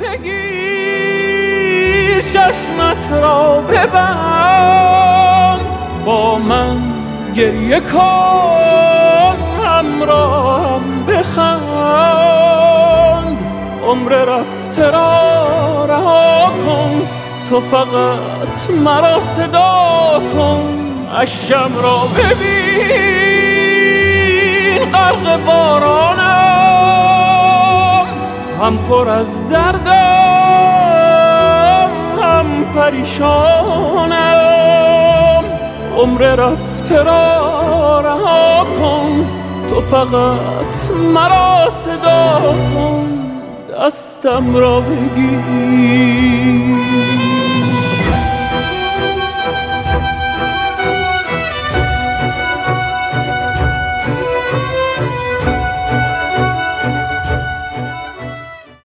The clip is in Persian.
بگیر چشمت را ببند با من گریه کن همراهم بخند عمر رفته را رها کن تو فقط مرا صدا کن اشکم را ببین غرق بارانم هم پر از دردم هم پریشانم عمر رفته را رها کن تو فقط مرا صدا کن دستم را بگیر